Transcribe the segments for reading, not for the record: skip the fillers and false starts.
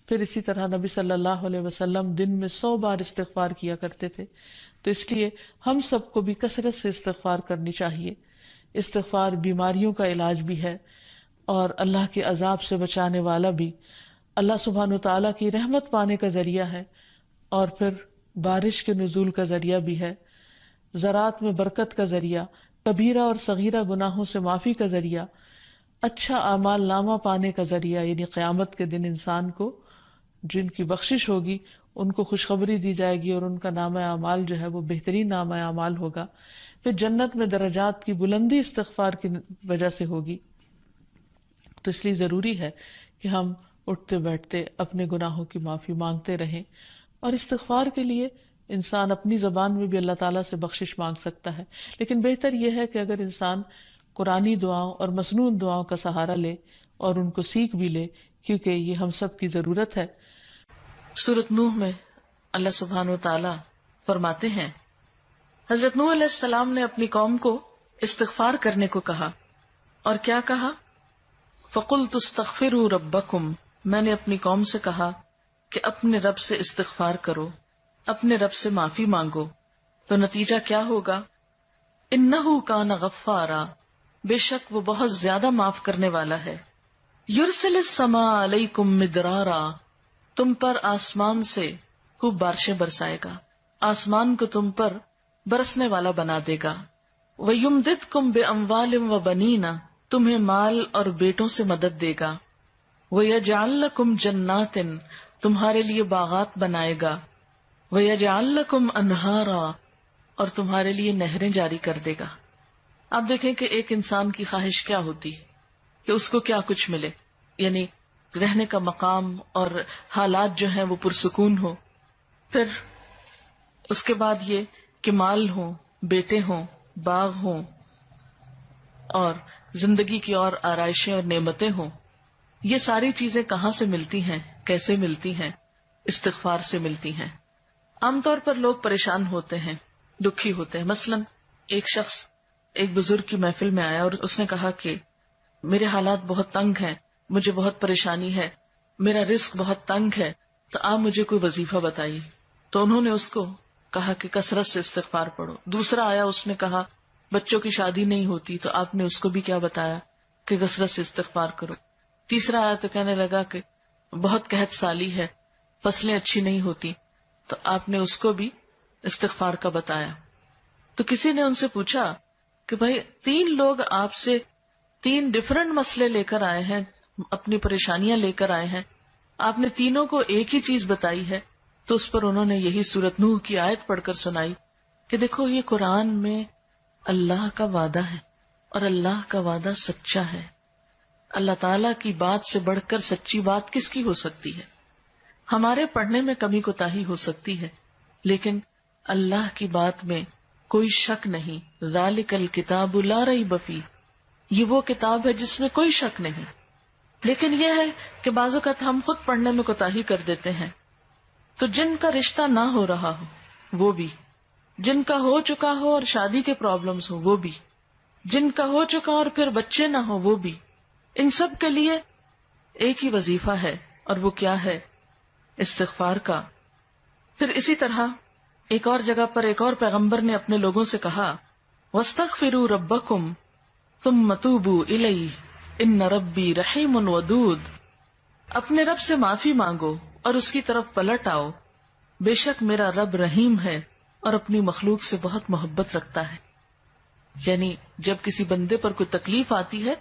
پھر اسی طرح نبی صلی اللہ علیہ وسلم دن میں 100 بار استغفار کیا کرتے تھے. تو اس لیے ہم سب کو بھی کثرت سے استغفار کرنی چاہیے. استغفار بیماریوں کا علاج بھی ہے اور اللہ کے عذاب سے بچانے والا بھی، اللہ سبحانہ و تعالیٰ کی رحمت پانے کا ذریعہ ہے، اور پھر بارش کے نزول کا ذریعہ بھی ہے، زراعت میں برکت کا ذریعہ، کبیرہ اور صغیرہ گناہوں سے معافی کا ذریعہ، اچھا اعمال نامہ پانے کا ذریعہ، یعنی قیامت کے دن انسان کو جن کی بخشش ہوگی ان کو خوشخبری دی جائے گی اور ان کا نامہ اعمال جو ہے وہ بہترین نامہ اعمال ہوگا. پھر جنت میں درجات کی بلندی استغفار کی وجہ سے ہوگی. تو اس لیے ضروری ہے کہ ہم اٹھتے بیٹھتے اپنے گناہوں کی معافی مانگتے رہیں، اور استغفار کے لیے انسان اپنی زبان میں بھی اللہ تعالیٰ سے بخشش مانگ سکتا ہے. لیکن بہتر یہ ہے کہ اگر انسان قرآنی دعاؤں اور مسنون دعاؤں کا سہارا لے اور ان کو سیکھ بھی لے، کیونکہ یہ ہم سب کی ضرورت ہے. سورۃ نوح میں اللہ سبحانہ و تعالیٰ فرماتے ہیں، حضرت نوح علیہ السلام نے اپنی قوم کو استغفار کرنے کو کہا، اور کیا کہا؟ فَقُلْتُ اسْتَغْفِرُوا رَبَّكُمْ، میں نے اپنی قوم سے کہا کہ اپنے رب سے استغفار کرو، اپنے رب سے معافی مانگو. تو نتیجہ کیا ہوگا؟ اِنَّهُ كَانَ غَفَّارًا، بے شک وہ بہت زیادہ معاف کرنے والا ہے. يُرْسِلِ السَّمَاءَ عَلَيْكُمْ مِدْرَارًا، تم پر آسمان سے خوب بارشیں برسائے گا، آسمان کو تم پر برسنے والا بنا دے گا. وَيُمْدِدْكُمْ بِأَمْوَالٍ وَبَنِينَ، تمہیں مال اور بیٹوں سے مدد دے گا. وَيَجْعَلْ لَكُمْ جَنَّاتٍ، تمہارے لیے باغات بنائے گا. وَيَجْعَلْ لَكُمْ أَنْهَارًا، اور تمہارے لیے نہریں جاری کر دے گا. آپ دیکھیں کہ ایک انسان کی خواہش کیا ہوتی ہے کہ اس کو کیا کچھ ملے، یعنی رہنے کا مقام اور حالات جو ہیں وہ پرسکون ہو. پھر اس کے بعد یہ کہ مال ہوں، بیٹے ہوں، باغ ہوں، اور زندگی کی اور آرائشیں اور نعمتیں ہوں. یہ ساری چیزیں کہاں سے ملتی ہیں، کیسے ملتی ہیں؟ استغفار سے ملتی ہیں. عام طور پر لوگ پریشان ہوتے ہیں، دکھی ہوتے ہیں. مثلا ایک شخص ایک بزرگ کی محفل میں آیا اور اس نے کہا کہ میرے حالات بہت تنگ ہیں، مجھے بہت پریشانی ہے، میرا رزق بہت تنگ ہے، تو آپ مجھے کوئی وظیفہ بتائیے. تو انہوں نے اس کو کہا کہ کثرت سے استغفار پڑھو. دوسرا آیا، اس نے کہا بچوں کی شادی نہیں ہوتی، تو آپ نے اس کو بھی کیا بتایا کہ کثرت سے استغفار کرو. تیسرا آیا تو کہنے لگا کہ بہت قحط سالی ہے، فصلیں اچھی نہیں ہوتی، تو آپ نے اس کو بھی استغفار کا بتایا. تو کسی نے ان سے پوچھا کہ بھائی 3 لوگ آپ سے 3 ڈفرنٹ مسئلے لے کر آئے ہیں، اپنی پریشانیاں لے کر آئے ہیں، آپ نے تینوں کو ایک ہی چیز بتائی ہے. تو اس پر انہوں نے یہی سورۃ نوح کی آیت پڑھ کر سنائی کہ دیکھو یہ قرآن میں اللہ کا وعدہ ہے، اور اللہ کا وعدہ سچا ہے. اللہ تعالیٰ کی بات سے بڑھ کر سچی بات کس کی ہو سکتی ہے؟ ہمارے پڑھنے میں کمی کوتاہی ہو سکتی ہے، لیکن اللہ کی بات میں کوئی شک نہیں. ذالک الکتاب لا ریب فیہ، یہ وہ کتاب ہے جس میں کوئی شک نہیں. لیکن یہ ہے کہ بعض اوقات ہم خود پڑھنے میں کوتاہی کر دیتے ہیں. تو جن کا رشتہ نہ ہو رہا ہو وہ بھی، جن کا ہو چکا ہو اور شادی کے پرابلمز ہو وہ بھی، جن کا ہو چکا اور پھر بچے نہ ہو وہ بھی، ان سب کے لیے ایک ہی وظیفہ ہے، اور وہ کیا ہے؟ استغفار کا. پھر اسی طرح ایک اور جگہ پر ایک اور پیغمبر نے اپنے لوگوں سے کہا وَاسْتَغْفِرُوا رَبَّكُمْ ثُمَّ تُوبُوا إِلَيْهِ إِنَّ رَبِّي رَحِيمٌ وَدُودٌ، اپنے رب سے معافی مانگو اور اس کی طرف پلٹ آؤ، بے شک میرا رب رحیم ہے اور اپنی مخلوق سے بہت محبت رکھتا ہے. یعنی جب کسی بندے پر کوئی تکلیف آتی ہے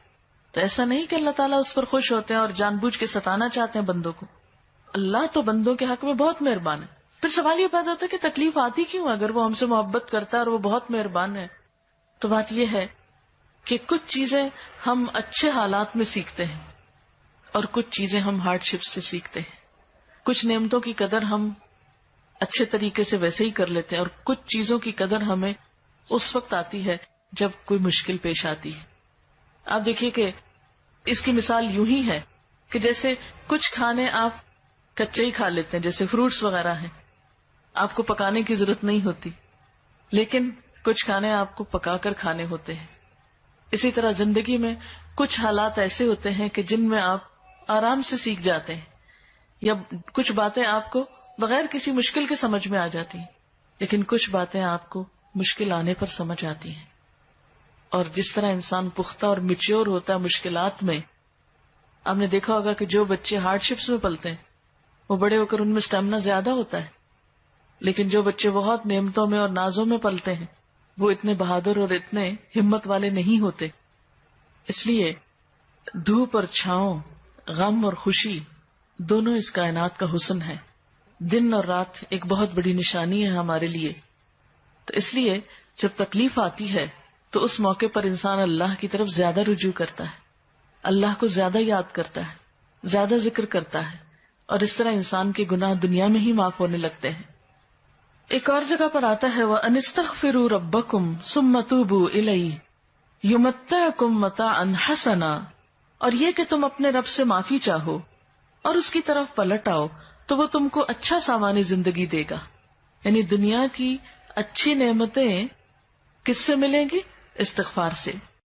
تو ایسا نہیں کہ اللہ تعالیٰ اس پر خوش ہوتے ہیں اور جان بوجھ کے ستانا چاہتے ہیں بندوں کو. اللہ تو بندوں کے حق میں بہت مہربان ہے. پھر سوال یہ پیدا ہوتا ہے کہ تکلیف آتی کیوں؟ اگر وہ ہم سے محبت کرتا ہے اور وہ بہت مہربان ہے. تو بات یہ ہے کہ کچھ چیزیں ہم اچھے حالات میں سیکھتے ہیں اور کچھ چیزیں ہم ہارڈ شپ سے سیکھتے ہیں. کچھ نعمتوں کی قدر ہم اچھے طریقے سے ویسے ہی کر لیتے ہیں، اور کچھ چیزوں کی قدر ہمیں اس وقت آتی ہے جب کوئی مشکل پیش آتی ہے. آپ دیکھیے کہ اس کی مثال یوں ہی ہے کہ جیسے کچھ کھانے آپ کچے ہی کھا لیتے ہیں، جیسے فروٹس وغیرہ ہیں، آپ کو پکانے کی ضرورت نہیں ہوتی، لیکن کچھ کھانے آپ کو پکا کر کھانے ہوتے ہیں. اسی طرح زندگی میں کچھ حالات ایسے ہوتے ہیں کہ جن میں آپ آرام سے سیکھ جاتے ہیں، یا کچھ باتیں آپ کو بغیر کسی مشکل کے سمجھ میں آ جاتی ہیں، لیکن کچھ باتیں آپ کو مشکل آنے پر سمجھ آتی ہیں. اور جس طرح انسان پختہ اور میچیور ہوتا ہے مشکلات میں، آپ نے دیکھا ہوگا کہ جو بچے ہارڈ شپس میں پلتے ہیں وہ بڑے ہو کر ان میں اسٹیمنا زیادہ ہوتا ہے، لیکن جو بچے بہت نعمتوں میں اور نازوں میں پلتے ہیں وہ اتنے بہادر اور اتنے ہمت والے نہیں ہوتے. اس لیے دھوپ اور چھاؤں، غم اور خوشی دونوں اس کائنات کا حسن ہے. دن اور رات ایک بہت بڑی نشانی ہے ہمارے لیے. تو اس لیے جب تکلیف آتی ہے تو اس موقع پر انسان اللہ کی طرف زیادہ رجوع کرتا ہے، اللہ کو زیادہ یاد کرتا ہے، زیادہ ذکر کرتا ہے، اور اس طرح انسان کے گناہ دنیا میں ہی معاف ہونے لگتے ہیں. ایک اور جگہ پر آتا ہے وَأَنِ اسْتَغْفِرُوا رَبَّكُمْ ثُمَّ تُوبُوا إِلَيْهِ يُمَتِّعْكُمْ مَتَاعًا حَسَنًا، اور یہ کہ تم اپنے رب سے معافی چاہو اور اس کی طرف پلٹ آؤ تو وہ تم کو اچھا سامان زندگی دے گا. یعنی دنیا کی اچھی نعمتیں کس سے ملیں گی؟ استغفار سے.